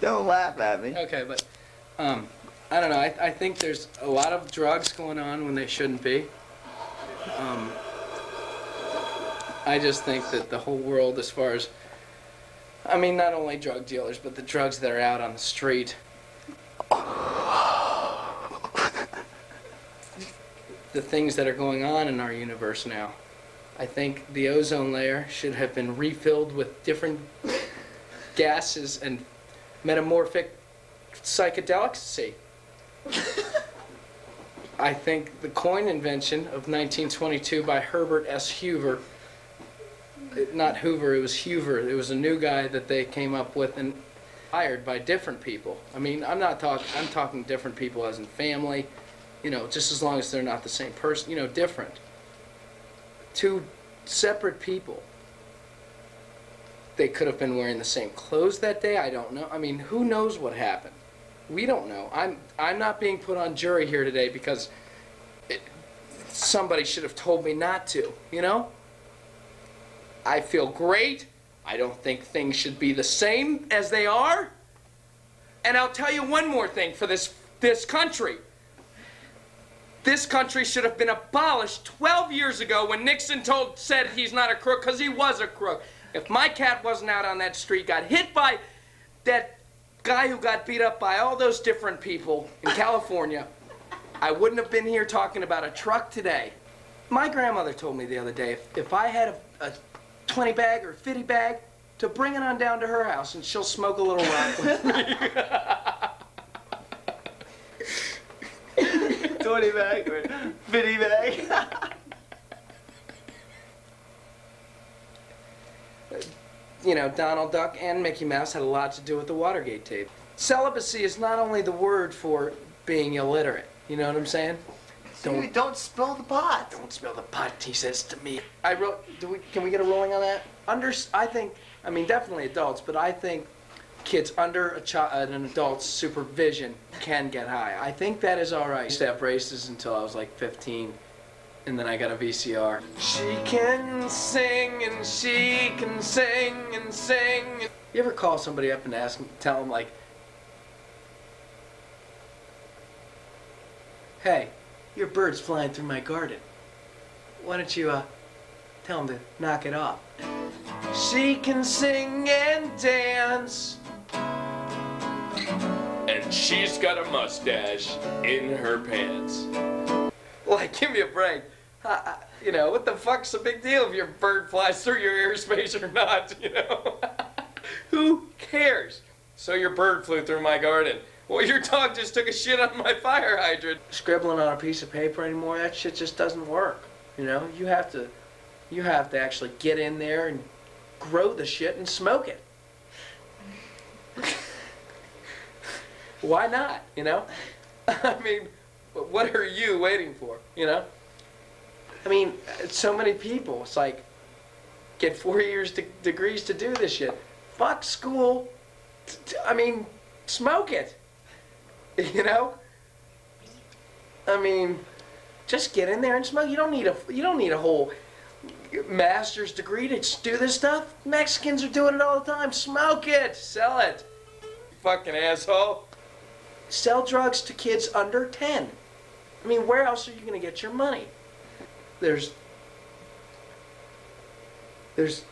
Don't laugh at me. Okay, but I don't know. I think there's a lot of drugs going on when they shouldn't be. I just think that the whole world, as far as, I mean, not only drug dealers, but the drugs that are out on the street. The things that are going on in our universe now. I think the ozone layer should have been refilled with different gases and metamorphic psychedelics. I think the coin invention of 1922 by Herbert S. Hoover, not Hoover, it was Hoover. It was a new guy that they came up with and hired by different people. I mean, I'm talking different people as in family, you know, just as long as they're not the same person, you know, different. Two separate people. They could have been wearing the same clothes that day, I don't know. I mean, who knows what happened? We don't know. I'm not being put on jury here today because somebody should have told me not to, you know? I feel great. I don't think things should be the same as they are. And I'll tell you one more thing for this country. This country should have been abolished 12 years ago when Nixon said he's not a crook, because he was a crook. If my cat wasn't out on that street, got hit by that guy who got beat up by all those different people in California, I wouldn't have been here talking about a truck today. My grandmother told me the other day, if I had a 20 bag or 50 bag, to bring it on down to her house and she'll smoke a little rock with me. 20 bag or 50 bag. You know, Donald Duck and Mickey Mouse had a lot to do with the Watergate tape. Celibacy is not only the word for being illiterate. You know what I'm saying? Don't spill the pot. Don't spill the pot, he says to me. I wrote, can we get a ruling on that? I think, I mean, definitely adults, but I think kids under an adult's supervision can get high. I think that is all right. I used to have braces until I was like 15, and then I got a VCR. She can sing and she can sing and sing. You ever call somebody up and tell them like, hey, your bird's flying through my garden. Why don't you tell him to knock it off? She can sing and dance, and she's got a mustache in her pants. Like, give me a break. You know, what the fuck's the big deal if your bird flies through your airspace or not, you know? Who cares? So your bird flew through my garden. Well, your dog just took a shit on my fire hydrant. Scribbling on a piece of paper anymore, that shit just doesn't work. You know, you have to actually get in there and grow the shit and smoke it. Why not, you know? I mean, what are you waiting for, you know? I mean, so many people, it's like, get 4 years degrees to do this shit. Fuck school. I mean, smoke it. You know? I mean, just get in there and smoke. You don't need a whole master's degree to do this stuff. Mexicans are doing it all the time. Smoke it. Sell it. You fucking asshole. Sell drugs to kids under 10. I mean, where else are you going to get your money? There's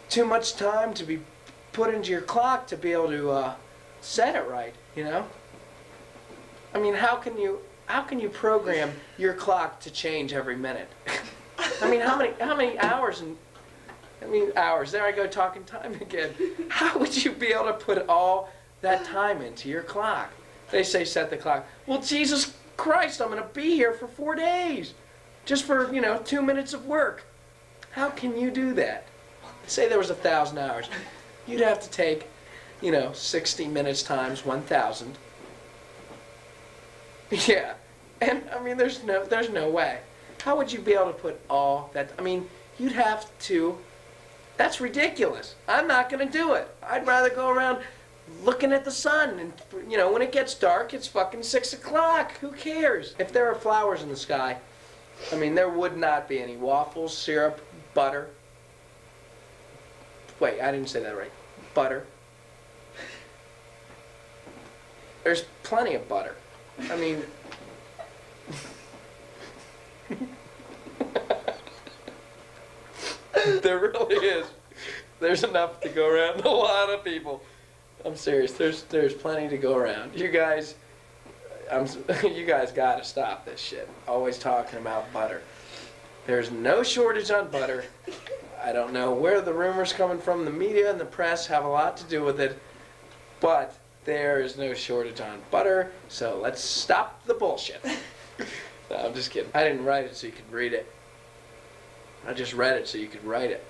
too much time to be put into your clock to be able to set it right, you know? I mean, how can you program your clock to change every minute? I mean, how many hours hours, there I go talking time again. How would you be able to put all that time into your clock? They say set the clock. Well, Jesus Christ, I'm going to be here for 4 days. Just for, you know, 2 minutes of work. How can you do that? Say there was 1,000 hours. You'd have to take, you know, 60 minutes times 1,000. Yeah. And, I mean, there's no way. How would you be able to put all that? I mean, you'd have to. That's ridiculous. I'm not going to do it. I'd rather go around looking at the sun. And, you know, when it gets dark, it's fucking 6 o'clock. Who cares? If there are flowers in the sky, I mean, there would not be any waffles, syrup, butter. Wait, I didn't say that right. Butter. There's plenty of butter. I mean, there really is. There's enough to go around. A lot of people. I'm serious. There's plenty to go around. You guys, you guys got to stop this shit. Always talking about butter. There's no shortage on butter. I don't know where the rumors coming from. The media and the press have a lot to do with it, but there is no shortage on butter. So let's stop the bullshit. No, I'm just kidding. I didn't write it so you could read it. I just read it so you could write it.